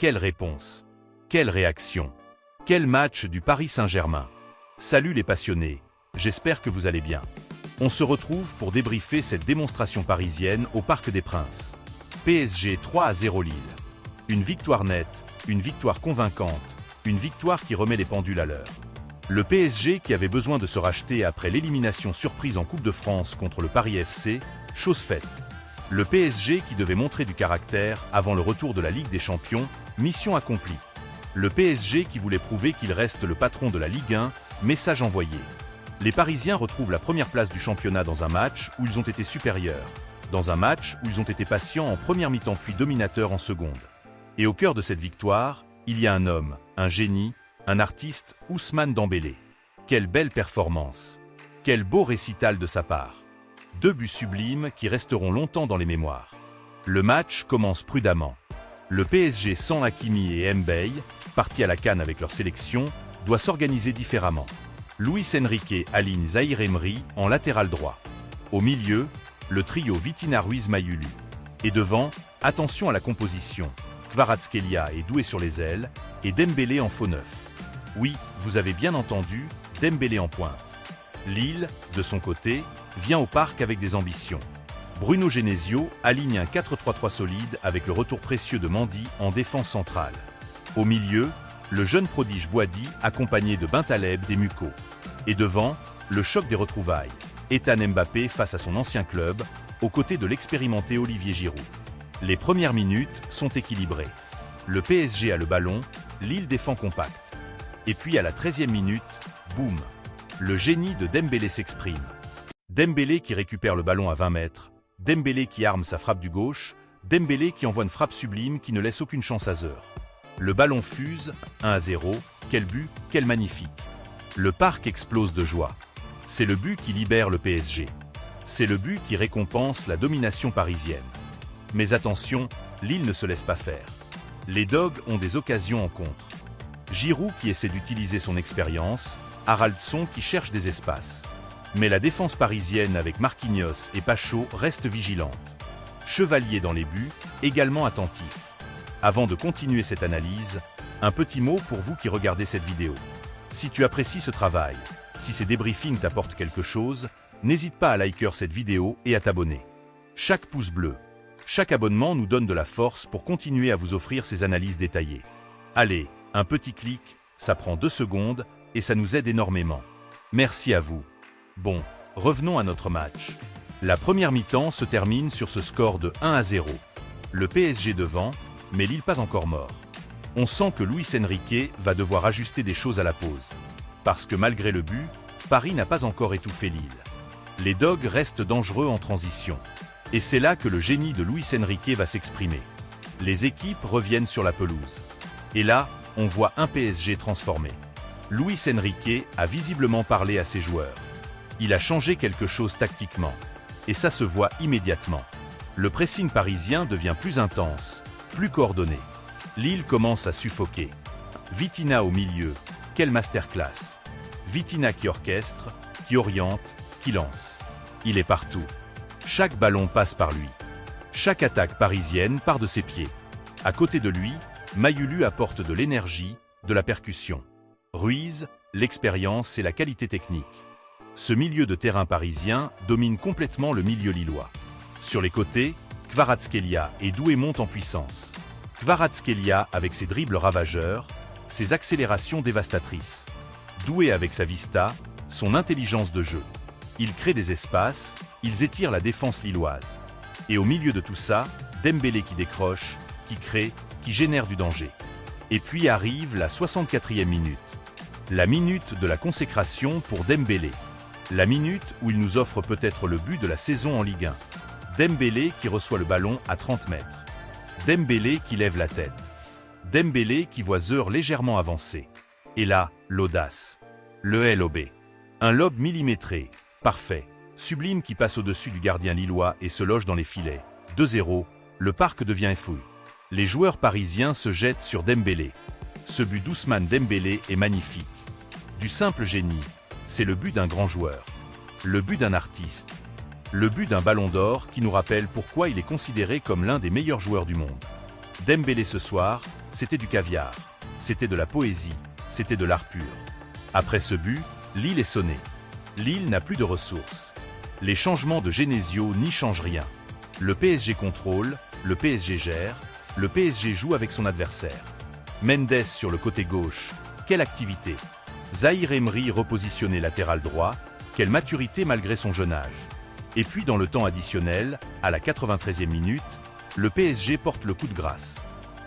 Quelle réponse! Quelle réaction! Quel match du Paris Saint-Germain! Salut les passionnés, j'espère que vous allez bien. On se retrouve pour débriefer cette démonstration parisienne au Parc des Princes. PSG 3-0 Lille. Une victoire nette, une victoire convaincante, une victoire qui remet les pendules à l'heure. Le PSG qui avait besoin de se racheter après l'élimination surprise en Coupe de France contre le Paris FC, chose faite. Le PSG qui devait montrer du caractère avant le retour de la Ligue des Champions, mission accomplie. Le PSG qui voulait prouver qu'il reste le patron de la Ligue 1, message envoyé. Les Parisiens retrouvent la première place du championnat dans un match où ils ont été supérieurs, dans un match où ils ont été patients en première mi-temps puis dominateurs en seconde. Et au cœur de cette victoire, il y a un homme, un génie, un artiste, Ousmane Dembélé. Quelle belle performance! Quel beau récital de sa part! 2 buts sublimes qui resteront longtemps dans les mémoires. Le match commence prudemment. Le PSG sans Hakimi et Mbaye, partis à la CAN avec leur sélection, doit s'organiser différemment. Luis Enrique aligne Zahir Emery en latéral droit. Au milieu, le trio Vitinha Ruiz Mayulu. Et devant, attention à la composition. Kvaratskhelia est doué sur les ailes, et Dembélé en faux neuf. Oui, vous avez bien entendu, Dembélé en pointe. Lille, de son côté, vient au parc avec des ambitions. Bruno Genesio aligne un 4-3-3 solide avec le retour précieux de Mendy en défense centrale. Au milieu, le jeune prodige Boadi accompagné de Bentaleb des Muco. Et devant, le choc des retrouvailles. Ethan Mbappé face à son ancien club, aux côtés de l'expérimenté Olivier Giroud. Les premières minutes sont équilibrées. Le PSG a le ballon, Lille défend compact. Et puis à la 13e minute, boum! Le génie de Dembélé s'exprime. Dembélé qui récupère le ballon à 20 mètres, Dembélé qui arme sa frappe du gauche, Dembélé qui envoie une frappe sublime qui ne laisse aucune chance à Zeur. Le ballon fuse, 1-0, quel but, quel magnifique. Le parc explose de joie. C'est le but qui libère le PSG. C'est le but qui récompense la domination parisienne. Mais attention, Lille ne se laisse pas faire. Les Dogs ont des occasions en contre. Giroud qui essaie d'utiliser son expérience, Haraldson qui cherche des espaces. Mais la défense parisienne avec Marquinhos et Pacho reste vigilante. Chevalier dans les buts, également attentif. Avant de continuer cette analyse, un petit mot pour vous qui regardez cette vidéo. Si tu apprécies ce travail, si ces débriefings t'apportent quelque chose, n'hésite pas à liker cette vidéo et à t'abonner. Chaque pouce bleu, chaque abonnement nous donne de la force pour continuer à vous offrir ces analyses détaillées. Allez, un petit clic, ça prend 2 secondes et ça nous aide énormément. Merci à vous. Bon, revenons à notre match. La première mi-temps se termine sur ce score de 1-0. Le PSG devant, mais Lille pas encore mort. On sent que Luis Enrique va devoir ajuster des choses à la pause. Parce que malgré le but, Paris n'a pas encore étouffé Lille. Les Dogs restent dangereux en transition. Et c'est là que le génie de Luis Enrique va s'exprimer. Les équipes reviennent sur la pelouse. Et là, on voit un PSG transformé. Luis Enrique a visiblement parlé à ses joueurs. Il a changé quelque chose tactiquement. Et ça se voit immédiatement. Le pressing parisien devient plus intense, plus coordonné. Lille commence à suffoquer. Vitinha au milieu, quelle masterclass. Vitinha qui orchestre, qui oriente, qui lance. Il est partout. Chaque ballon passe par lui. Chaque attaque parisienne part de ses pieds. À côté de lui, Mayulu apporte de l'énergie, de la percussion. Ruiz, l'expérience et la qualité technique. Ce milieu de terrain parisien domine complètement le milieu lillois. Sur les côtés, Kvaratskhelia et Doué montent en puissance. Kvaratskhelia avec ses dribbles ravageurs, ses accélérations dévastatrices. Doué avec sa vista, son intelligence de jeu. Ils créent des espaces, ils étirent la défense lilloise. Et au milieu de tout ça, Dembélé qui décroche, qui crée, qui génère du danger. Et puis arrive la 64e minute. La minute de la consécration pour Dembélé. La minute où il nous offre peut-être le but de la saison en Ligue 1. Dembélé qui reçoit le ballon à 30 mètres. Dembélé qui lève la tête. Dembélé qui voit Zeur légèrement avancer. Et là, l'audace. Le LOB. Un lob millimétré, parfait, sublime qui passe au-dessus du gardien lillois et se loge dans les filets. 2-0, le parc devient fou. Les joueurs parisiens se jettent sur Dembélé. Ce but d'Ousmane Dembélé est magnifique. Du simple génie, c'est le but d'un grand joueur. Le but d'un artiste. Le but d'un ballon d'or qui nous rappelle pourquoi il est considéré comme l'un des meilleurs joueurs du monde. Dembélé ce soir, c'était du caviar. C'était de la poésie, c'était de l'art pur. Après ce but, Lille est sonné. Lille n'a plus de ressources. Les changements de Genesio n'y changent rien. Le PSG contrôle, le PSG gère, le PSG joue avec son adversaire. Mendes sur le côté gauche, quelle activité! Zahir Emery repositionné latéral droit, quelle maturité malgré son jeune âge. Et puis dans le temps additionnel, à la 93e minute, le PSG porte le coup de grâce.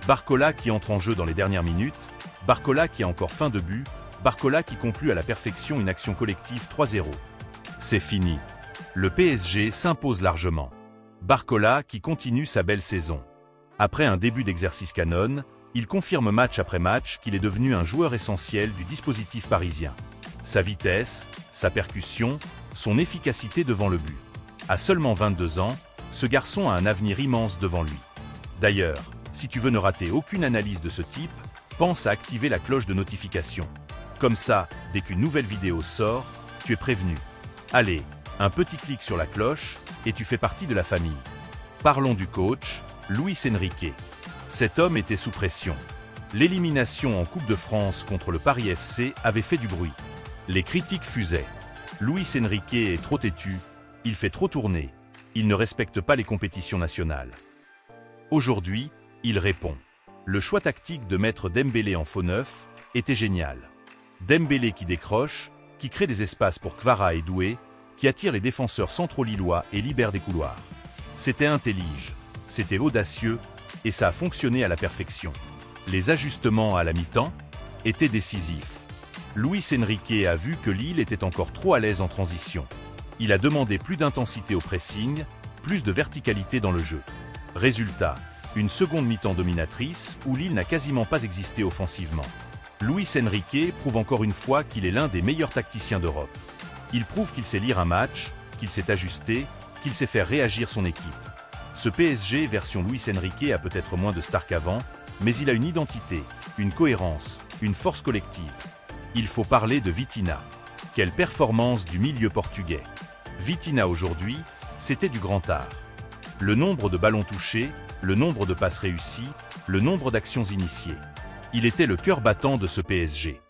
Barcola qui entre en jeu dans les dernières minutes, Barcola qui a encore faim de but, Barcola qui conclut à la perfection une action collective 3-0. C'est fini. Le PSG s'impose largement. Barcola qui continue sa belle saison. Après un début d'exercice canon, il confirme match après match qu'il est devenu un joueur essentiel du dispositif parisien. Sa vitesse, sa percussion, son efficacité devant le but. À seulement 22 ans, ce garçon a un avenir immense devant lui. D'ailleurs, si tu veux ne rater aucune analyse de ce type, pense à activer la cloche de notification. Comme ça, dès qu'une nouvelle vidéo sort, tu es prévenu. Allez, un petit clic sur la cloche et tu fais partie de la famille. Parlons du coach, Luis Enrique. Cet homme était sous pression. L'élimination en Coupe de France contre le Paris FC avait fait du bruit. Les critiques fusaient. Luis Enrique est trop têtu, il fait trop tourner, il ne respecte pas les compétitions nationales. Aujourd'hui, il répond. Le choix tactique de mettre Dembélé en faux neuf était génial. Dembélé qui décroche, qui crée des espaces pour Kvara et Doué, qui attire les défenseurs centraux lillois et libère des couloirs. C'était intelligent, c'était audacieux, et ça a fonctionné à la perfection. Les ajustements à la mi-temps étaient décisifs. Luis Enrique a vu que Lille était encore trop à l'aise en transition. Il a demandé plus d'intensité au pressing, plus de verticalité dans le jeu. Résultat, une seconde mi-temps dominatrice où Lille n'a quasiment pas existé offensivement. Luis Enrique prouve encore une fois qu'il est l'un des meilleurs tacticiens d'Europe. Il prouve qu'il sait lire un match, qu'il s'est ajusté, qu'il sait faire réagir son équipe. Ce PSG version Luis Enrique a peut-être moins de stars qu'avant, mais il a une identité, une cohérence, une force collective. Il faut parler de Vitinha. Quelle performance du milieu portugais! Vitinha aujourd'hui, c'était du grand art. Le nombre de ballons touchés, le nombre de passes réussies, le nombre d'actions initiées. Il était le cœur battant de ce PSG.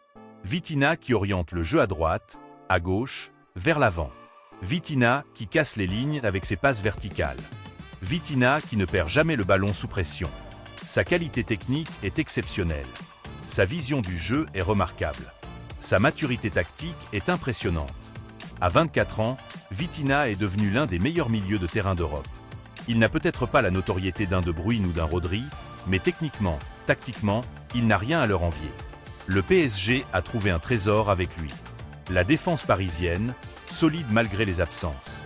Vitinha qui oriente le jeu à droite, à gauche, vers l'avant. Vitinha qui casse les lignes avec ses passes verticales. Vitinha qui ne perd jamais le ballon sous pression. Sa qualité technique est exceptionnelle. Sa vision du jeu est remarquable. Sa maturité tactique est impressionnante. À 24 ans, Vitinha est devenu l'un des meilleurs milieux de terrain d'Europe. Il n'a peut-être pas la notoriété d'un De Bruyne ou d'un Rodri, mais techniquement, tactiquement, il n'a rien à leur envier. Le PSG a trouvé un trésor avec lui. La défense parisienne, solide malgré les absences.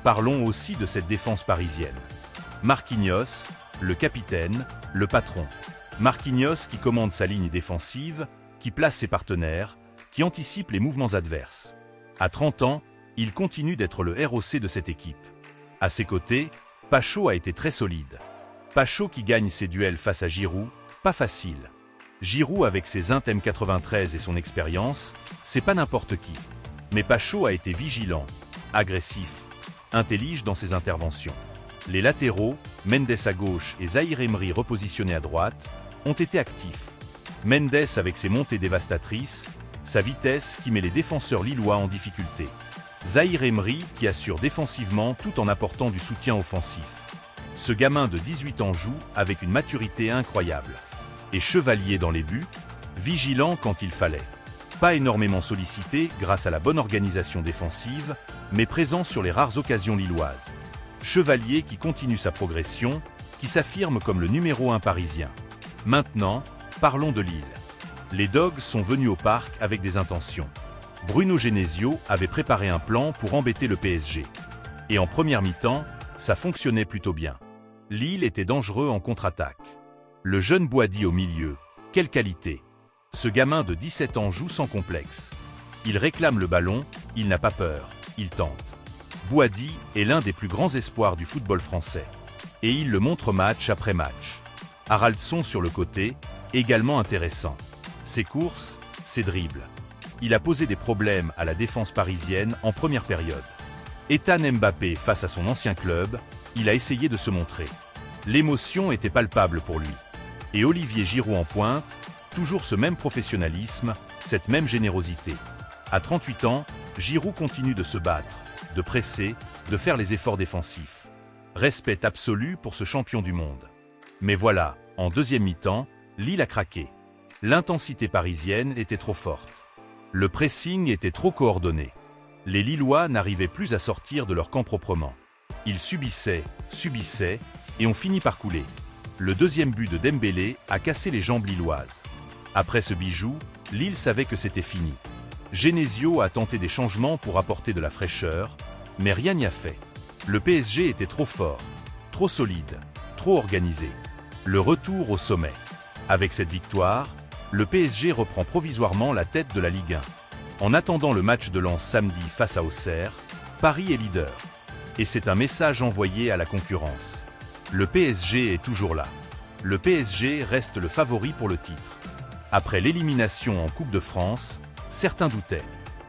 Parlons aussi de cette défense parisienne. Marquinhos, le capitaine, le patron. Marquinhos qui commande sa ligne défensive, qui place ses partenaires, qui anticipe les mouvements adverses. À 30 ans, il continue d'être le ROC de cette équipe. À ses côtés, Pacho a été très solide. Pacho qui gagne ses duels face à Giroud, pas facile. Giroud avec ses intes 93 et son expérience, c'est pas n'importe qui. Mais Pacho a été vigilant, agressif, intelligent dans ses interventions. Les latéraux, Mendes à gauche et Zahir Emery repositionnés à droite, ont été actifs. Mendes avec ses montées dévastatrices, sa vitesse qui met les défenseurs lillois en difficulté. Zahir Emery qui assure défensivement tout en apportant du soutien offensif. Ce gamin de 18 ans joue avec une maturité incroyable. Et chevalier dans les buts, vigilant quand il fallait. Pas énormément sollicité grâce à la bonne organisation défensive, mais présent sur les rares occasions lilloises. Chevalier qui continue sa progression, qui s'affirme comme le numéro 1 parisien. Maintenant, parlons de Lille. Les Dogs sont venus au parc avec des intentions. Bruno Genesio avait préparé un plan pour embêter le PSG. Et en première mi-temps, ça fonctionnait plutôt bien. Lille était dangereux en contre-attaque. Le jeune Boady au milieu, quelle qualité! Ce gamin de 17 ans joue sans complexe. Il réclame le ballon, il n'a pas peur, il tente. Boady est l'un des plus grands espoirs du football français. Et il le montre match après match. Haraldson sur le côté, également intéressant. Ses courses, ses dribbles. Il a posé des problèmes à la défense parisienne en première période. Ethan Mbappé face à son ancien club, il a essayé de se montrer. L'émotion était palpable pour lui. Et Olivier Giroud en pointe, toujours ce même professionnalisme, cette même générosité. À 38 ans, Giroud continue de se battre, de presser, de faire les efforts défensifs. Respect absolu pour ce champion du monde. Mais voilà, en deuxième mi-temps, Lille a craqué. L'intensité parisienne était trop forte. Le pressing était trop coordonné. Les Lillois n'arrivaient plus à sortir de leur camp proprement. Ils subissaient, et ont fini par couler. Le deuxième but de Dembélé a cassé les jambes lilloises. Après ce bijou, Lille savait que c'était fini. Genesio a tenté des changements pour apporter de la fraîcheur, mais rien n'y a fait. Le PSG était trop fort, trop solide, trop organisé. Le retour au sommet. Avec cette victoire, le PSG reprend provisoirement la tête de la Ligue 1. En attendant le match de Lens samedi face à Auxerre, Paris est leader. Et c'est un message envoyé à la concurrence. Le PSG est toujours là. Le PSG reste le favori pour le titre. Après l'élimination en Coupe de France, certains doutaient.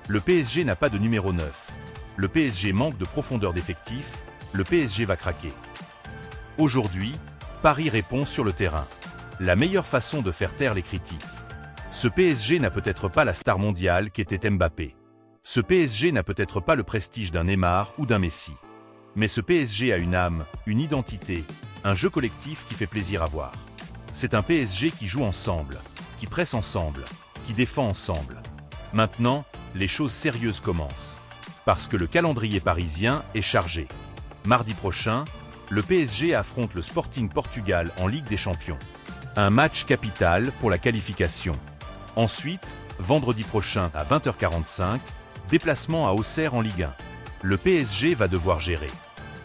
Le PSG n'a pas de numéro 9. Le PSG manque de profondeur d'effectif. Le PSG va craquer. Aujourd'hui, Paris répond sur le terrain. La meilleure façon de faire taire les critiques. Ce PSG n'a peut-être pas la star mondiale qu'était Mbappé. Ce PSG n'a peut-être pas le prestige d'un Neymar ou d'un Messi. Mais ce PSG a une âme, une identité, un jeu collectif qui fait plaisir à voir. C'est un PSG qui joue ensemble, qui presse ensemble, qui défend ensemble. Maintenant, les choses sérieuses commencent. Parce que le calendrier parisien est chargé. Mardi prochain, le PSG affronte le Sporting Portugal en Ligue des Champions. Un match capital pour la qualification. Ensuite, vendredi prochain à 20h45, déplacement à Auxerre en Ligue 1. Le PSG va devoir gérer.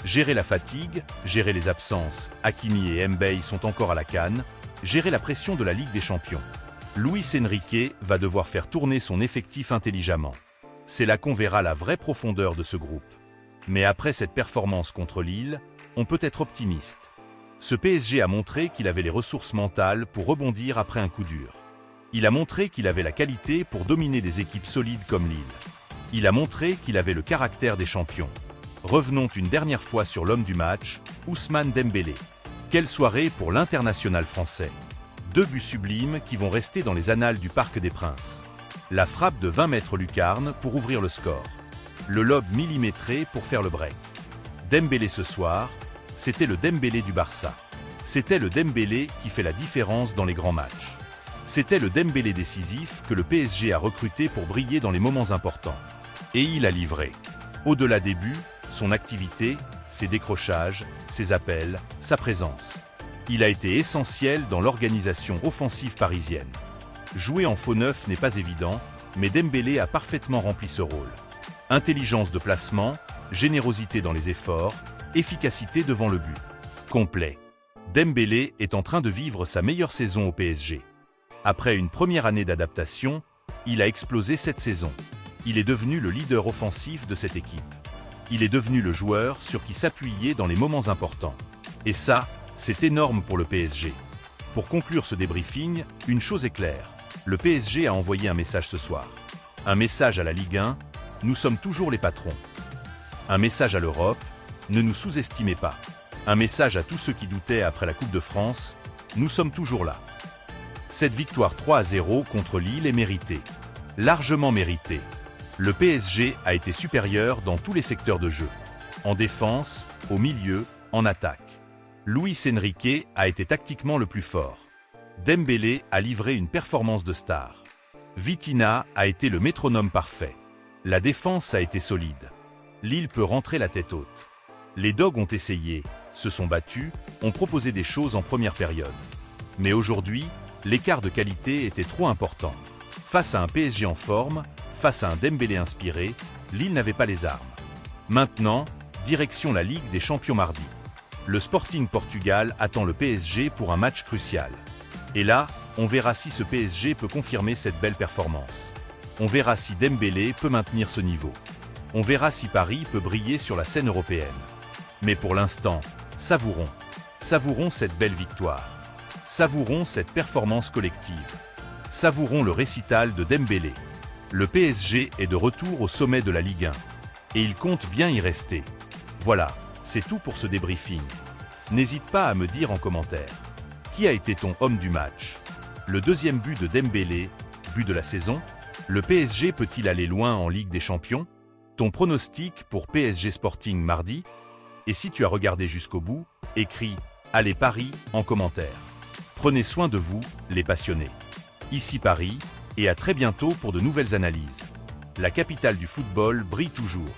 Gérer la fatigue, gérer les absences. Hakimi et Mbaye sont encore à la canne. Gérer la pression de la Ligue des Champions. Luis Enrique va devoir faire tourner son effectif intelligemment. C'est là qu'on verra la vraie profondeur de ce groupe. Mais après cette performance contre Lille, on peut être optimiste. Ce PSG a montré qu'il avait les ressources mentales pour rebondir après un coup dur. Il a montré qu'il avait la qualité pour dominer des équipes solides comme Lille. Il a montré qu'il avait le caractère des champions. Revenons une dernière fois sur l'homme du match, Ousmane Dembélé. Quelle soirée pour l'international français. 2 buts sublimes qui vont rester dans les annales du Parc des Princes. La frappe de 20 mètres lucarne pour ouvrir le score. Le lob millimétré pour faire le break. Dembélé ce soir, c'était le Dembélé du Barça. C'était le Dembélé qui fait la différence dans les grands matchs. C'était le Dembélé décisif que le PSG a recruté pour briller dans les moments importants. Et il a livré. Au-delà des buts, son activité, ses décrochages, ses appels, sa présence. Il a été essentiel dans l'organisation offensive parisienne. Jouer en faux neuf n'est pas évident, mais Dembélé a parfaitement rempli ce rôle. Intelligence de placement, générosité dans les efforts, efficacité devant le but. Complet. Dembélé est en train de vivre sa meilleure saison au PSG. Après une première année d'adaptation, il a explosé cette saison. Il est devenu le leader offensif de cette équipe. Il est devenu le joueur sur qui s'appuyer dans les moments importants. Et ça, c'est énorme pour le PSG. Pour conclure ce débriefing, une chose est claire. Le PSG a envoyé un message ce soir. Un message à la Ligue 1, nous sommes toujours les patrons. Un message à l'Europe, ne nous sous-estimez pas. Un message à tous ceux qui doutaient après la Coupe de France, nous sommes toujours là. Cette victoire 3-0 contre Lille est méritée. Largement méritée. Le PSG a été supérieur dans tous les secteurs de jeu. En défense, au milieu, en attaque. Luis Enrique a été tactiquement le plus fort. Dembélé a livré une performance de star. Vitinha a été le métronome parfait. La défense a été solide. Lille peut rentrer la tête haute. Les Dogs ont essayé, se sont battus, ont proposé des choses en première période. Mais aujourd'hui, l'écart de qualité était trop important. Face à un PSG en forme, face à un Dembélé inspiré, Lille n'avait pas les armes. Maintenant, direction la Ligue des Champions mardi. Le Sporting Portugal attend le PSG pour un match crucial. Et là, on verra si ce PSG peut confirmer cette belle performance. On verra si Dembélé peut maintenir ce niveau. On verra si Paris peut briller sur la scène européenne. Mais pour l'instant, savourons. Savourons cette belle victoire. Savourons cette performance collective. Savourons le récital de Dembélé. Le PSG est de retour au sommet de la Ligue 1. Et il compte bien y rester. Voilà, c'est tout pour ce débriefing. N'hésite pas à me dire en commentaire. Qui a été ton homme du match? Le deuxième but de Dembélé, but de la saison? Le PSG peut-il aller loin en Ligue des Champions? Ton pronostic pour PSG Sporting mardi? Et si tu as regardé jusqu'au bout, écris « Allez Paris » en commentaire. Prenez soin de vous, les passionnés. Ici Paris, et à très bientôt pour de nouvelles analyses. La capitale du football brille toujours.